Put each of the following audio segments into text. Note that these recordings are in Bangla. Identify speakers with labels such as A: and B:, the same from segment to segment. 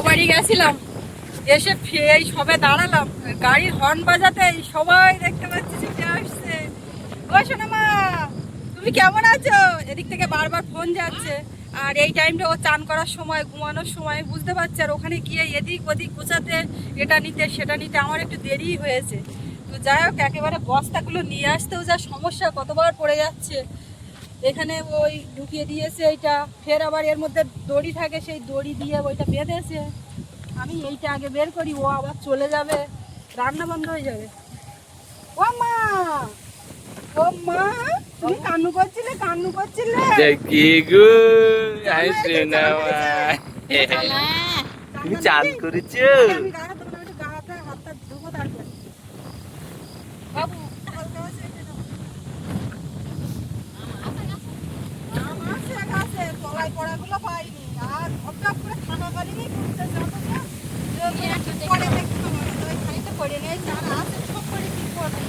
A: বাড়ি গেছিলাম, এসে এই সবে দাঁড়ালাম, গাড়ির হর্ন বাজাতে সবাই দেখতে পাচ্ছি ছুটে আসছে। ও সোনামা, তুমি কেমন আছো? এদিক থেকে বারবার ফোন যাচ্ছে। আর এই টাইমটা ও চান করার সময়, ঘুমানোর সময়, বুঝতে পারছি। আর ওখানে গিয়ে এদিক ওদিক গোছাতে, এটা নিতে সেটা নিতে আমার একটু দেরি হয়েছে। তো যাই হোক, একেবারে বস্তাগুলো নিয়ে আসতেও যা সমস্যা, কতবার পড়ে যাচ্ছে। এখানে ওই ঢুকিয়ে দিয়েছে এইটা, ফের আবার এর মধ্যে দড়ি থাকে, সেই দড়ি দিয়ে ওইটা বেঁধেছে। আমি এইটা আগে বের করি, ও আবার চলে যাবে, রান্না বন্ধ হয়ে যাবে। ও মা, ও মা, তুমি কান্নু করছিলে, কান্নু করছিলে?
B: দেখি গো, আসে না তুমি চান করেছো?
A: আমি গা হাত ধরে, গা হাতে হাতটা ধুবো তারপরে। বাবু হালকা আছে, এটা নাও। আম আছে, গাছে তলায় পড়াগুলো পাইনি। আর হঠাৎ করে খানা বাড়িনি, ঘুরতে যাবো না। পরে দেখতে হবে, ওই খানিকটা পড়ে নিয়েছে, আর আছে সব করে কি করবো?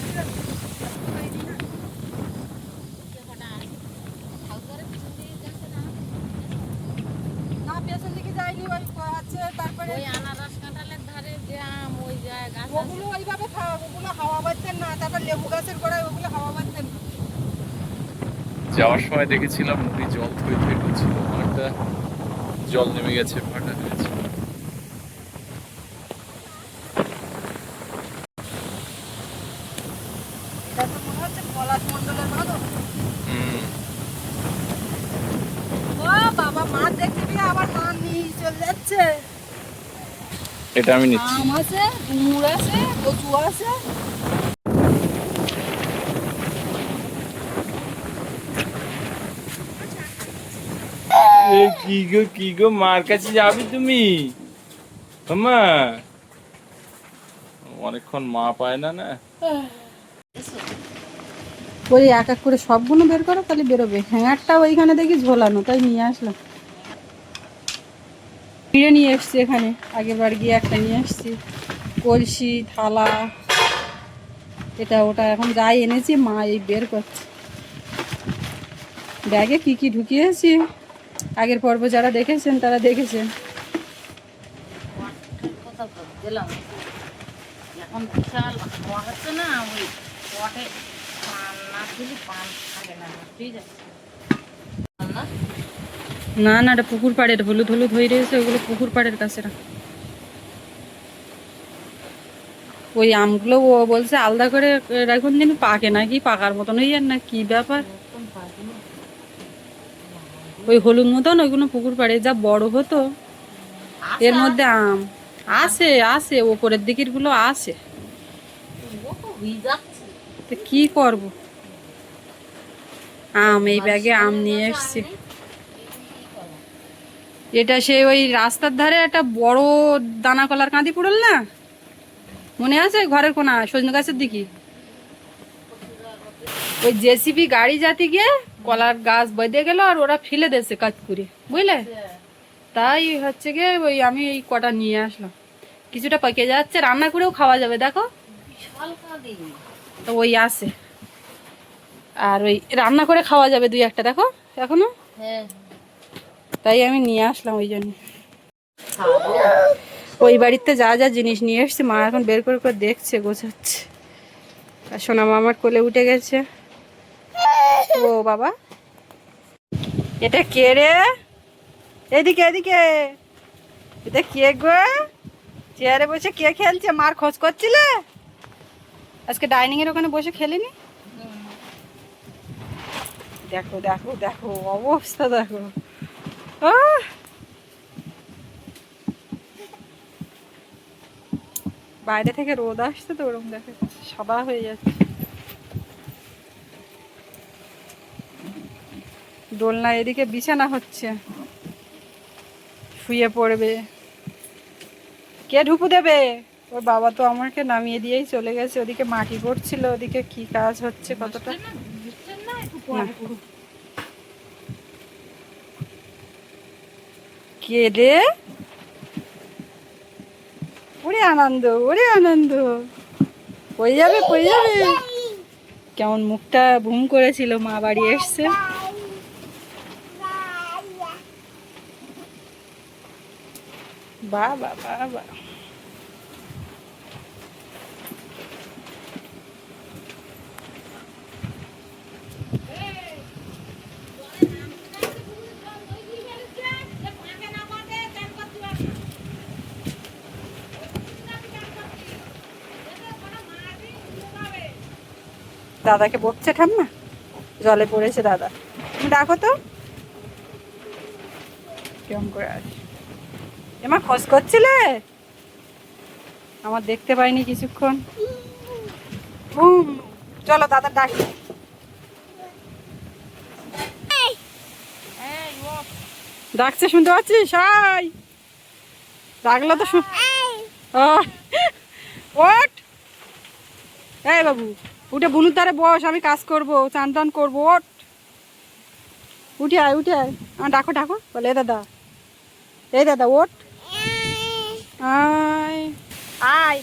A: না, পেছন দিকে যাইনি, ওই আছে। তারপরে
C: ওই আনারস কাঁঠালের ধারে যে আম, ওই গাছ
A: ওগুলো ওইভাবে ওগুলো হাওয়া বাজতেন না। তারপর লেবু গাছের গোড়ায় ওগুলো হাওয়া বাজতেন না।
B: যাওয়ার সময় দেখেছিলাম নদী জল থই থই করছিল, অনেকটা জল নেমে গেছে, ভাটা হয়েছে।
A: এটা তো মনে হচ্ছে পলাশ মণ্ডলের বাঁধন। ও বাবা, মাছ দেখবি, আবার মা নিয়ে চলে যাচ্ছে।
B: এটা আমি নিচ্ছি।
A: আম আছে, কুমড় আছে, কচু আছে।
B: কি গো, মার কাছে যাবি তুমি? মা অনেকক্ষণ মা পায় না না।
A: ওই এক এক করে সবগুলো বের করো, তাহলে বেরোবে। হ্যাঙ্গারটা ওইখানে দেখি ঝোলানো, তাই নিয়ে আসলাম। ফিরে নিয়ে এসছি এখানে, আগের বার গিয়ে একটা নিয়ে এসছি। কলসি, থালা, এটা ওটা এখন যাই এনেছি, মা এই বের করছে। ব্যাগে কি কি ঢুকিয়েছি, আগের পর্ব যারা দেখেছেন তারা দেখেছেন।
C: কথা দিলাম। এখন বিশাল হাওয়া হচ্ছে না, ওই পটে পান না দিলে পান থাকে না, ঠিক আছে?
A: না না, এটা পুকুর পাড়ের, হলুদ হলুদ হয়ে রয়েছে, ওগুলো পুকুর পাড়ের কাছে রাখ। ওই আমগুলো ও বলছে আলাদা করে রাখুন, দিন পাকে নাকি, পাকার মতন হয়ে যান না, কি ব্যাপার। ওই হলুদ মতন ওইগুলো পুকুর পাড়ে যা বড় হতো, এর মধ্যে আম আছে, আছে ওপরের দিকের গুলো আছে। তো কি করব, আম এই ব্যাগে আম নিয়ে এসছি। এটা সে ওই রাস্তার ধারে একটা বড় দানা কলার কাঁদি পুড়ল না, মনে আছে? ঘরের কোনা সজনে গাছের দিকে ওই জেসিবি গাড়ি যাতে গিয়ে কলার গাছ বেঁধে গেল, আর ওরা ফেলে দিয়েছে কাজ করে, বুঝলে? তাই হচ্ছে গিয়ে ওই আমি এই কটা নিয়ে আসলাম। কিছুটা পেকে যাচ্ছে, রান্না করেও খাওয়া যাবে, দেখো। তো ওই আছে, আর ওই রান্না করে খাওয়া যাবে দুই একটা, দেখো এখনো। তাই আমি নিয়ে আসলাম ওই জন্য। ওই বাড়িতে যা যা জিনিস নিয়ে এসছে, মা এখন বের করে করে দেখছে, গোছাচ্ছে। আর সোনামা আমার কোলে উঠে গেছে। ও বাবা, এটা কে রে? এদিকে এদিকে, এটা কে গো? চেয়ারে বসে কে খেলছে? মার খোঁজ করছিলে? আজকে ডাইনিং এর ওখানে বসে খেলিনি? দেখো দেখো দেখো অবস্থা, দেখো। বাইরে থেকে রোদ আসছে তো, ওরকম দেখে সাদা হয়ে যাচ্ছে। দোলনা এদিকে বিছানা হচ্ছে, শুয়ে পড়বে। কে ঢুকু দেবে? ওর বাবা তো আমাকে নামিয়ে দিয়েই চলে গেছে, ওদিকে মাটি পড়ছিল, ওদিকে কি কাজ হচ্ছে কতটা। কে রে? ওরে আনন্দ, ওরে আনন্দ, পড়ে যাবে পড়ে যাবে। কেমন মুখটা বুম করেছিল, মা বাড়ি এসছে। বাবা বাবা, দাদাকে বকছে ঠাম্মা, জলে পড়েছে দাদা। তুমি ডাকো তো, কেমন করে আছে। এমা খোঁজ করছিলে, আমার দেখতে পাইনি কিছুক্ষণ। চলো দাদা ডাকি। ডাকছে, শুনতে পাচ্ছিস? হাই, ডাকলো তো ওঠ। এই বাবু, উঠে বুনুর ধারে বস, আমি কাজ করবো, চান টান করবো। ওঠ, উঠে আয়, উঠে আয়। আমার ডাকো ডাকো, বলে এ দাদা, এই দাদা ওঠ, আয় আয়,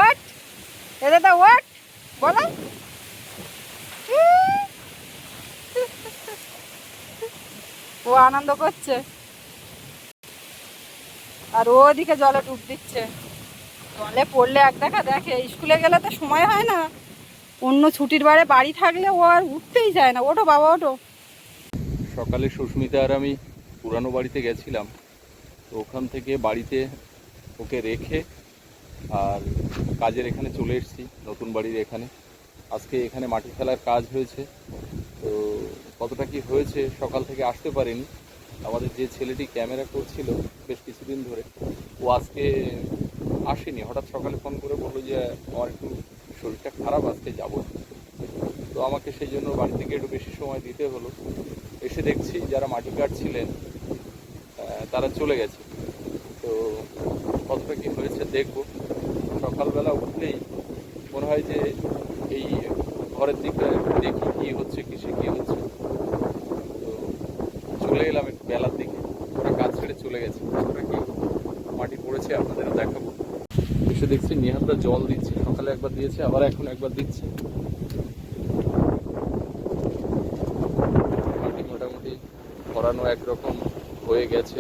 A: ওঠ, এ দাদা ওঠ, বলো। ও আনন্দ করছে, আর ও ওদিকে জলে ডুব দিচ্ছে। জলে পড়লে এক দেখা দেখে, স্কুলে গেলে তো সময় হয় না, অন্য ছুটির বারে বাড়ি থাকলে ও আর উঠতেই যায় না। ওঠো বাবা ওঠো।
B: সকালে সুস্মিতা আর আমি পুরানো বাড়িতে গেছিলাম, তো ওখান থেকে বাড়িতে ওকে রেখে আর কাজের এখানে চলে এসেছি, নতুন বাড়ির এখানে। আজকে এখানে মাটি ফেলার কাজ হয়েছে, তো কতটা কি হয়েছে সকাল থেকে আসতে পারেনি। আমাদের যে ছেলেটি ক্যামেরা করছিল বেশ কিছুদিন ধরে, ও আজকে আসেনি। হঠাৎ সকালে ফোন করে বললো যে আমার একটু শরীরটা খারাপ, আজকে যাবো। তো আমাকে সেই জন্য বাড়ি থেকে একটু বেশি সময় দিতে হলো। এসে দেখছি যারা মাটি কাটছিলেন তারা চলে গেছে। তো কতটা কি হয়েছে দেখবো। সকালবেলা উঠলেই মনে হয় যে এই ঘরের দিকটা দেখি কী হচ্ছে, কিসে কী হচ্ছে। তো চলে এলাম একটু বেলার দিকে, ওরা কাজ ছেড়ে চলে গেছে। কতটা কি মাটি পড়েছে আপনাদেরও দেখাবো। এসে দেখছি নিহানদা জল দিচ্ছে, সকালে একবার দিয়েছে, আবার এখন একবার দিচ্ছে। মাটি মোটামুটি ভরানো একরকম হয়ে গেছে,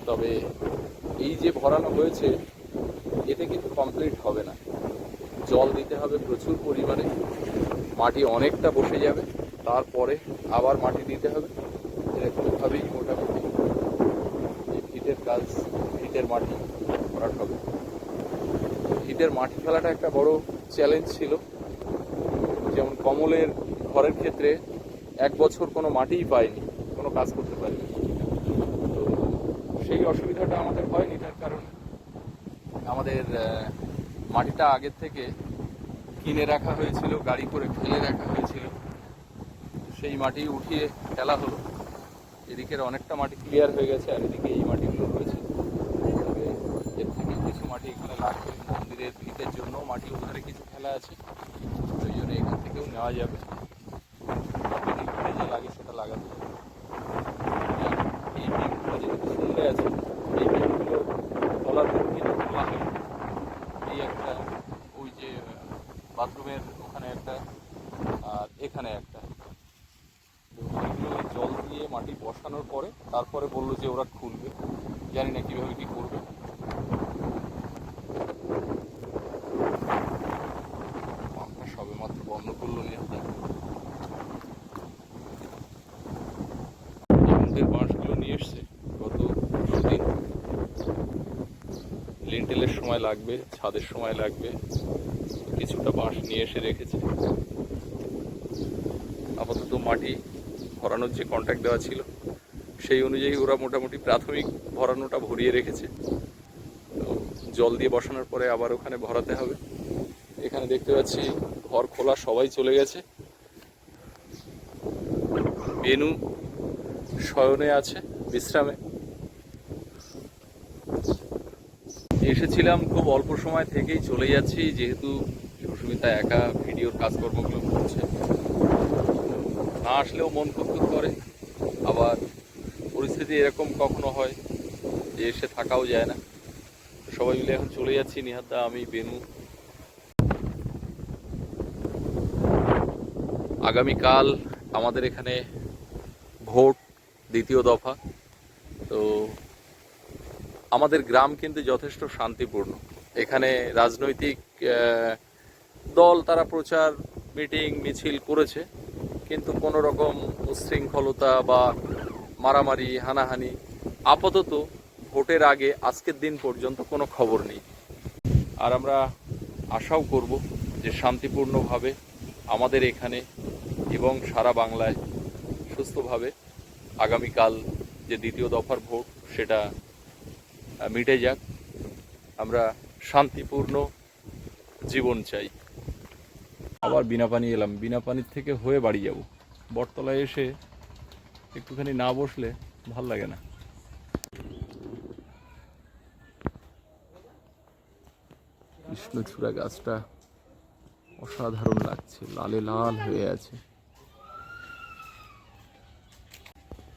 B: তবে এই যে ভরানো হয়েছে এতে কিন্তু কমপ্লিট হবে না, জল দিতে হবে প্রচুর পরিমাণে। মাটি অনেকটা বসে যাবে, তারপরে আবার মাটি দিতে হবে। এরকমভাবেই মোটামুটি এই ভিটের কাজ, ভিটের মাটি ভরাট হবে। ভিটের মাটি ফেলাটা একটা বড় চ্যালেঞ্জ ছিল। যেমন কমলের ঘরের ক্ষেত্রে 1 বছর কোনো মাটিই পায়নি, কোনো কাজ করতে পারেনি। তো সেই অসুবিধাটা আমাদের হয়নি, তার কারণ আমাদের মাটিটা আগের থেকে কিনে রাখা হয়েছিল, গাড়ি করে ফেলে রাখা হয়েছিল, সেই মাটি উঠিয়ে ফেলা হলো। এদিকের অনেকটা মাটি ক্লিয়ার হয়ে গেছে, আর এদিকে এই মাটিগুলো রয়েছে। তবে এর থেকে কিছু মাটি এখানে লাগবে, মন্দিরের ভিতের জন্য মাটি ওখানে কিছু ফেলা আছে, ওই জন্য এখান থেকেও নেওয়া যাবে। যে লাগে সেটা লাগাতে হবে। এই বিমগুলো যেহেতু সুন্দর আছে, এই বিমগুলো তলার বিমগুলো খোলা হয়। এই একটা, ওই যে বাথরুমের ওখানে একটা, আর এখানে একটা। ওইগুলো জল দিয়ে মাটি বসানোর পরে তারপরে বললো যে ওরা খুলবে, জানি না কীভাবে কী করবে। পাম্পটা সবে মাত্র বন্ধ করলো নিয়ে। বাঁশগুলো নিয়ে এসছে গত 2 দিন। লিন্টেলের সময় লাগবে, ছাদের সময় লাগবে, কিছুটা বাঁশ নিয়ে এসে রেখেছে। আপাতত মাটি ভরানোর যে কন্ট্রাক্ট দেওয়া ছিল সেই অনুযায়ী ওরা মোটামুটি প্রাথমিক ভরানোটা ভরিয়ে রেখেছে। তো জল দিয়ে বসানোর পরে আবার ওখানে ভরাতে হবে। এখানে দেখতে পাচ্ছি ঘর খোলা, সবাই চলে গেছে। বেনু শয়নে আছে, বিশ্রামে। এসেছিলাম খুব অল্প সময় থেকেই চলে যাচ্ছি, যেহেতু সুস্মিতা একা ভিডিওর কাজকর্মগুলো করছে। না আসলেও মন খুব করে, আবার পরিস্থিতি এরকম কখনো হয় যে এসে থাকাও যায় না। সবাই মিলে এখন চলে যাচ্ছি, নিহাদদা, আমি, বেনু। আগামীকাল আমাদের এখানে ভোট দ্বিতীয় দফা। তো আমাদের গ্রাম কিন্তু যথেষ্ট শান্তিপূর্ণ। এখানে রাজনৈতিক দল তারা প্রচার মিটিং মিছিল করেছে, কিন্তু কোনো রকম উচ্ছৃঙ্খলতা বা মারামারি হানাহানি আপাতত ভোটের আগে আজকের দিন পর্যন্ত কোনো খবর নেই। আর আমরা আশাও করব যে শান্তিপূর্ণভাবে আমাদের এখানে এবং সারা বাংলায় সুস্থভাবে আগামীকাল যে দ্বিতীয় দফার ভোট সেটা মিটে যাক। আমরা শান্তিপূর্ণ জীবন চাই। আবার বিনা পানি এলাম, বিনা পানির থেকে হয়ে বাড়ি যাব। বটতলায় এসে একটুখানি না বসলে ভাল লাগে না। কৃষ্ণচূড়া গাছটা অসাধারণ লাগছে, লালে লাল হয়ে আছে।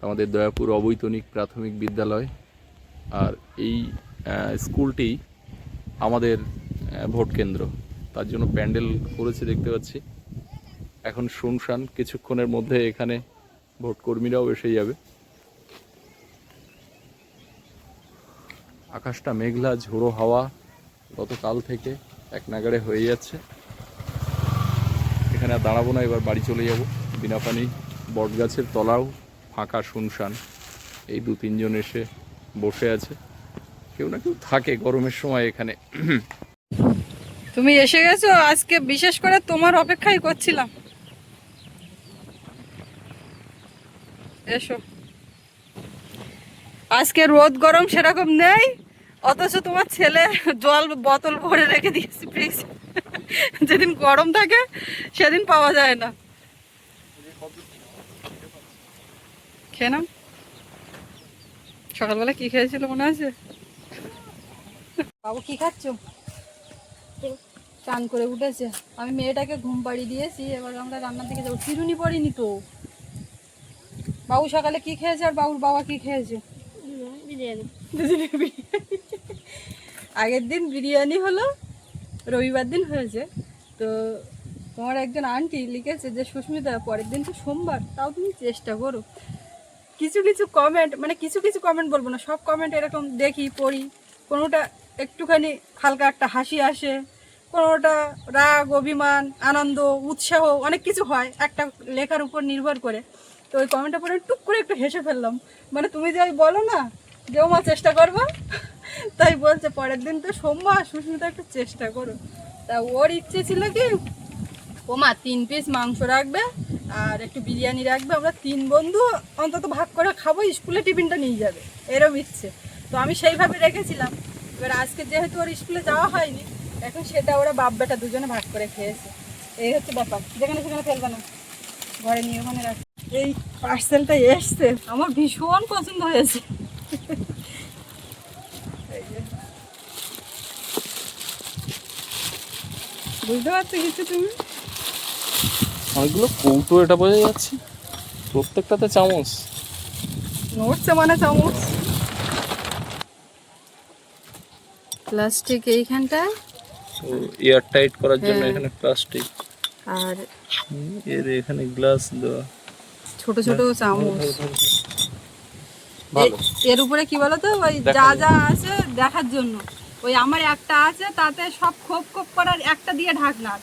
B: আমাদের দয়াপুর অবৈতনিক প্রাথমিক বিদ্যালয়, আর এই স্কুলটি আমাদের ভোট কেন্দ্র, তার জন্য প্যান্ডেল করেছে দেখতে পাচ্ছি। এখন শুনশান, কিছুক্ষণের মধ্যে এখানে ভোট কর্মীরাও এসে যাবে। আকাশটা মেঘলা, ঝোড়ো হাওয়া গতকাল থেকে এক নাগাড়ে হয়ে যাচ্ছে। এখানে আর দাঁড়াবো না, এবার বাড়ি চলে যাব। বিনা পানি বট গাছের তলাও ফাঁকা, শুনশান। এই 2-3 জন এসে বসে আছে, কেউ না কেউ থাকে গরমের সময় এখানে।
A: তুমি এসে গেছো, আজকে বিশেষ করে তোমার অপেক্ষাই করছিলাম। এসো। আজকে রোদ গরম সেরকম নেই, অথচ তোমার ছেলে জল বোতল ভরে রেখে দিয়েছি ফ্রিজ। যেদিন গরম থাকে সেদিন পাওয়া যায় না। খেয়ে নাও। সকালবেলা কি খেয়েছিল মনে আছে? বাবু কি খাচ্ছ? চান করে উঠেছে, আমি মেয়েটাকে ঘুম পাড়িয়ে দিয়েছি, এবার আমরা রান্নার দিকে যাবো। চিরুনি পড়িনি তো। বাবু সকালে কি খেয়েছে আর বাবুর বাবা কি খেয়েছে? আগের দিন বিরিয়ানি হলো, রবিবার দিন হয়েছে। তো তোমার একজন আন্টি লিখেছে যে সুস্মিতা পরের দিন তো সোমবার, তাও তুমি চেষ্টা করো। কিছু কিছু কমেন্ট, মানে কিছু কিছু কমেন্ট বলবো না, সব কমেন্ট এরকম দেখি পড়ি, কোনোটা একটুখানি হালকা একটা হাসি আসে, কোনোটা রাগ, অভিমান, আনন্দ, উৎসাহ, অনেক কিছু হয় একটা লেখার উপর নির্ভর করে। তো ওই কমেন্টটা পড়ে টুক করে একটু হেসে ফেললাম। মানে তুমি যে ওই বলো না যে ও মা চেষ্টা করবো, তাই বলছে পরের দিন তো সোমবার, সুস্মিতা একটু চেষ্টা করো। তা ওর ইচ্ছে ছিল কি ও মা 3 পিস মাংস রাখবে আর একটু বিরিয়ানি রাখবে, আমরা 3 বন্ধু অন্তত ভাগ করে খাবো, স্কুলে টিফিনটা নিয়ে যাবে, এরম ইচ্ছে। তো আমি সেইভাবে রেখেছিলাম। এবার আজকে যেহেতু ওর স্কুলে যাওয়া হয়নি, এখন সেটা ওরা বাপ বেটা দুজনে ভাগ করে খেয়েছে। এই হচ্ছে ব্যাপার, যেখানে সেখানে ফেলবে না, ঘরে নিয়ে ওখানে রাখবে। এই পার্সেলটা এসছে, আমার ভীষণ পছন্দ হয়েছে। বুঝতে পারছো কিছু তুমি?
B: অনেকগুলো কৌটো, এটা বোঝা যাচ্ছে। প্রত্যেকটাতে চামচ
A: নড়ছে, মানে চামচ। প্লাস্টিক এইখানটায়,
B: এয়ার টাইট করার জন্য এখানে প্লাস্টিক,
A: আর
B: এর এখানে গ্লাস দেওয়া,
A: ছোট ছোট চামচ।
B: ভালো।
A: এর উপরে কি বলতো, ওই যা যা আছে দেখার জন্য, ওই আমার একটা আছে তাতে সব খোপ খোপ করার একটা দিয়ে ঢাকনা।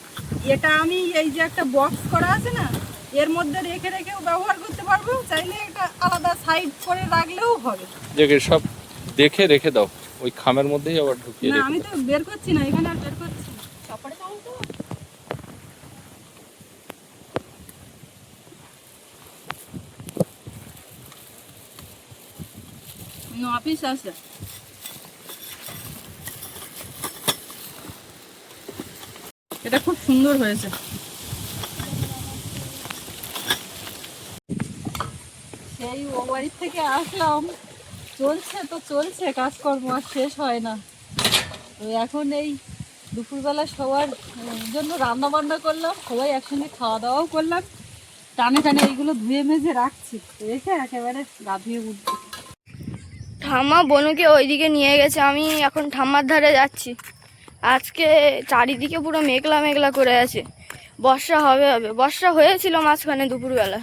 A: এটা আমি এই যে একটা বক্স করা আছে না, এর মধ্যে রেখে রেখেও ব্যবহার করতে পারবো, চাইলে এটা আলাদা সাইড করে রাখলেও হবে।
B: দেখে সব দেখে রেখে দাও, ওই খামের মধ্যেই আবার ঢুকিয়ে
A: না
B: রেখে
A: আমি
B: দাও।
A: তো বের করছি না, এখানে আর বের করছি না। তারপরে চামচ দেবো। অফিস আছে। এটা খুব সুন্দর হয়েছে। সেই ও বাড়ির থেকে আসলাম, চলছে তো চলছে কাজকর্ম, আর শেষ হয় না। তো এখন এই দুপুরবেলা সবার জন্য রান্না বান্না করলাম, সবাই একসঙ্গে খাওয়া দাওয়াও করলাম। টানে টানে এইগুলো ধুয়ে মেজে রাখছি, রেখে একেবারে গা ধুয়ে উঠবো।
D: ঠাম্মা বনুকে ওইদিকে নিয়ে গেছে, আমি এখন ঠাম্মার ধারে যাচ্ছি। আজকে চারিদিকে পুরো মেঘলা মেঘলা করে আছে, বর্ষা হবে হবে। বর্ষা হয়েছিল মাঝখানে দুপুরবেলা,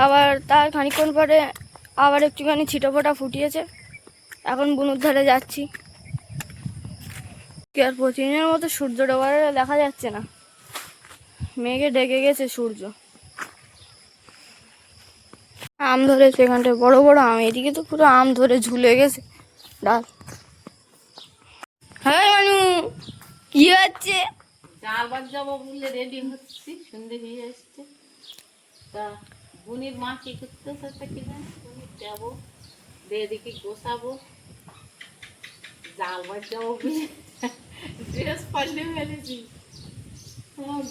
D: আবার তার খানিকক্ষণ পরে আবার একটুখানি ছিটোফোঁটা ফুটিয়েছে। এখন বুনুর ধারে যাচ্ছি। কি আর প্রতিদিনের মতো সূর্য ডোবার দেখা যাচ্ছে না, মেঘে ডেকে গেছে সূর্য। আম ধরেছে এখানটায় বড় বড় আম, এদিকে তো পুরো আম ধরে ঝুলে গেছে ডাল। হ্যাঁ মানু, কি হচ্ছে?
C: জাল বাজ যাবো বলে রেডি হচ্ছি, সন্ধে হয়ে এসছে। তা বুনির মা কি করতেছে তা কি জানি, বুনির যাবো এদিকে গোছাবো, জাল বাজ যাবো বলে ড্রেস পাল্টে ফেলেছি।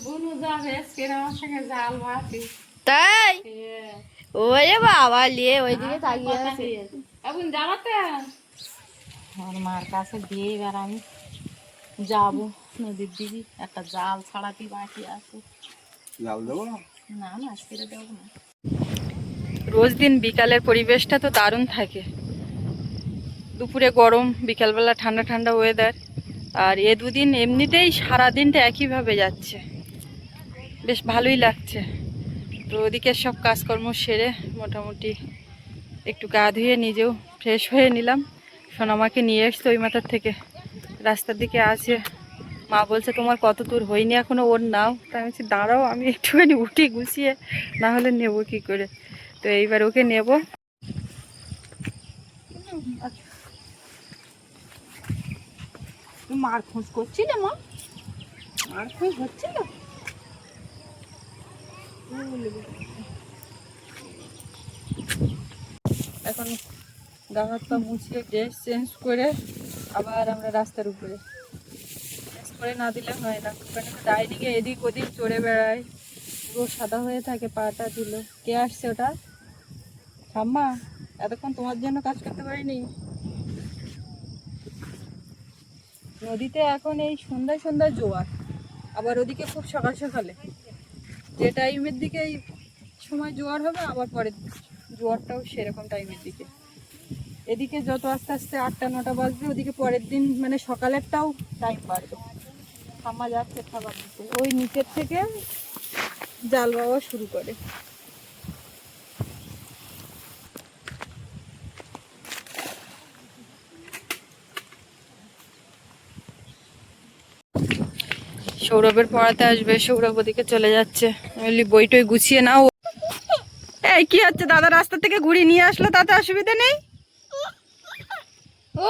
C: বুনু যাবে আজকে আমার সঙ্গে জাল বাতি।
D: তাই ওই বাবা নিয়ে ওইদিকে তাকিয়ে
C: কথা
D: আছে।
C: নিয়ে। এখন জানাতে আমার মার কাছে দিয়ে এবার আমি যাবো নদীর দিকে, একটা জাল ছাড়াতে বাকি আছে।
B: জাল দেবো না?
C: না না আজকে দেবো না।
A: রোজ দিন বিকালের পরিবেশটা তো দারুণ থাকে, দুপুরে গরম, বিকালবেলা ঠান্ডা ঠান্ডা ওয়েদার। আর এ দুদিন এমনিতেই সারাদিনটা একইভাবে যাচ্ছে, বেশ ভালোই লাগছে। তো ওদিকে সব কাজকর্ম সেরে মোটামুটি একটু গা ধুয়ে নিজেও ফ্রেশ হয়ে নিলাম। সোনামাকে নিয়ে এসছে ওই মাথার থেকে, রাস্তার দিকে আছে। মা বলছে তোমার কত দূর হয়নি এখনো, ওর নাও। তা আমি বলছি দাঁড়াও, আমি একটুখানি উঠি গুছিয়ে, না হলে নেবো কি করে। তো এইবার ওকে নেব। মার খোঁজ করছিলে মা? মার খোঁজ হচ্ছিল? এখন গা হাত পা মুছিয়ে ড্রেস চেঞ্জ করে আবার আমরা রাস্তার উপরে। চেঞ্জ করে না দিলে হয় না, ওখানে ডাইনিংয়ে এদিক ওদিক চড়ে বেড়ায়, পুরো সাদা হয়ে থাকে পাটা দিল। কে আসছে ওটা? ঠাম্মা, এতক্ষণ তোমার জন্য কাজ করতে পারিনি। নদীতে এখন এই সন্ধ্যায় সন্ধ্যায় জোয়ার, আবার ওদিকে খুব সকাল সকালে। যে টাইমের দিকে এই সময় জোয়ার হবে, আবার পরের জোয়ারটাও সেরকম টাইমের দিকে। এদিকে যত আস্তে আস্তে 8টা-9টা বাজবে, ওদিকে পরের দিন মানে সকালেরটাও টাইম বাড়বে। ঠাম্মা যাচ্ছে খাবার দিতে, ওই নিচের থেকে জাল বাওয়া শুরু করে। সৌরভের পড়াতে আসবে, সৌরভ ওদিকে চলে যাচ্ছে। আমি বলি বইটই গুছিয়ে নাও। এই কি হচ্ছে, দাদা রাস্তা থেকে ঘুরিয়ে নিয়ে আসলো, তাতে অসুবিধা নেই।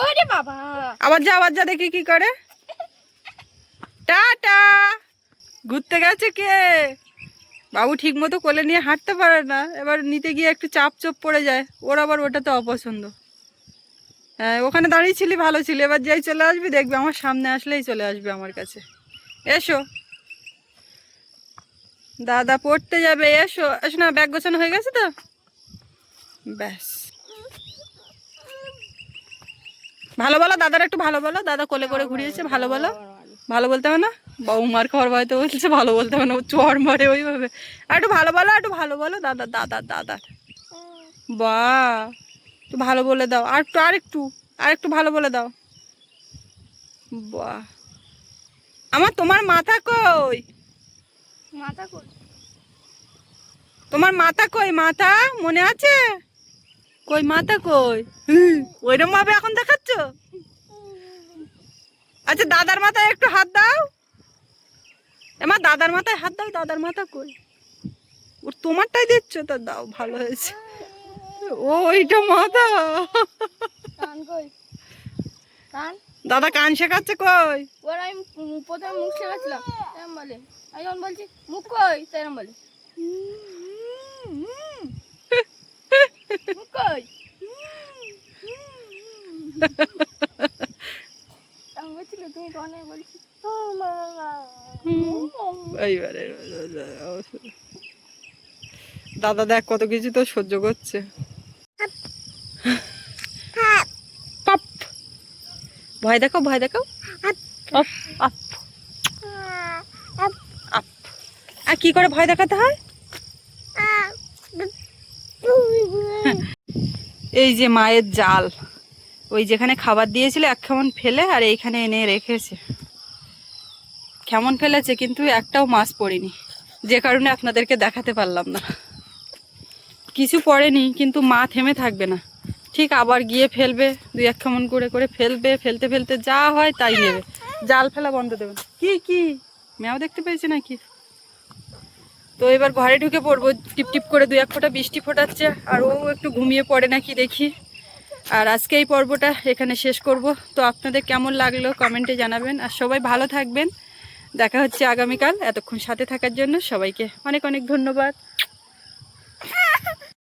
D: ওরে বাবা,
A: আবার যা দেখি কি করে। টাটা। ঘুরতে গেছে কে? বাবু ঠিক মতো কোলে নিয়ে হাঁটতে পারে না, এবার নিতে গিয়ে একটু চাপ পড়ে যায়, ওর আবার ওটাতে অপছন্দ। হ্যাঁ, ওখানে দাঁড়িয়েছিলি ভালো ছিল, এবার যেই চলে আসবি দেখবি আমার সামনে আসলেই চলে আসবে আমার কাছে। এসো দাদা পড়তে যাবে, এসো এসো না। ব্যাগ গোছানো হয়ে গেছে তো? ব্যাস, ভালো বলো দাদার, একটু ভালো বলো। দাদা কোলে করে ঘুরিয়েছে, ভালো বলো। ভালো বলতে হবে না, বাবু মার খাওয়ার ভয়তে বলছে ভালো বলতে হবে না, ও চড় মারে ওইভাবে। আর একটু ভালো বলো, একটু ভালো বলো দাদা দাদার। বাহ, একটু ভালো বলে দাও, আর একটু ভালো বলে দাও। বাহ, আমার তোমার মাথা কই?
D: মাথা কই?
A: তোমার মাথা কই? মাথা মনে আছে? কই মাথা কই? ওইরকম ভাবে এখন দেখাচ্ছ? আচ্ছা দাদার মাথায় একটু হাত দাও। এমা দাদার মাথায় হাত দাও, দাদার মাথা কই? ওর তোমারটাই দিচ্ছ তো, দাও, ভালো হয়েছে। ওইটা মাথা।
D: কান কই? কান?
A: দাদা কান শেখাচ্ছে কই?
D: ওর আমি প্রথমে মুখ শেখাচ্ছিলাম, এরম বলে। আমি যখন বলছি মুখ কই, সেরম বলে মুখ কই। আমি বলছিল তুমি কনে বলছি
A: এইবারে দাদা দেখ কত কিছু তো সহ্য করছে। পাপ, ভয় দেখাও, ভয় দেখাও। Up up up. আর কি করে ভয় দেখাতে হয়? এই যে মায়ের জাল, ওই যেখানে খাবার দিয়েছিল এক কেমন ফেলে আর এইখানে এনে রেখেছে। কেমন ফেলেছে, কিন্তু একটাও মাছ পড়েনি, যে কারণে আপনাদেরকে দেখাতে পারলাম না। কিছু পড়েনি, কিন্তু মা থেমে থাকবে না, ঠিক আবার গিয়ে ফেলবে, দুই এক কেমন করে করে ফেলবে, ফেলতে ফেলতে যা হয় তাই নেবে। জাল ফেলা বন্ধ দেবেন। কি কি ম্যাও দেখতে পেয়েছে নাকি? তো এবার ঘরে ঢুকে পড়বো, টিপ টিপ করে দুই এক ফোঁটা বৃষ্টি ফোটাচ্ছে, আর ও একটু ঘুমিয়ে পড়ে নাকি দেখি। আর আজকে এই পর্বটা এখানে শেষ করব। তো আপনাদের কেমন লাগলো কমেন্টে জানাবেন, আর সবাই ভালো থাকবেন। দেখা হচ্ছে আগামীকাল। এতক্ষণ সাথে থাকার জন্য সবাইকে অনেক অনেক ধন্যবাদ।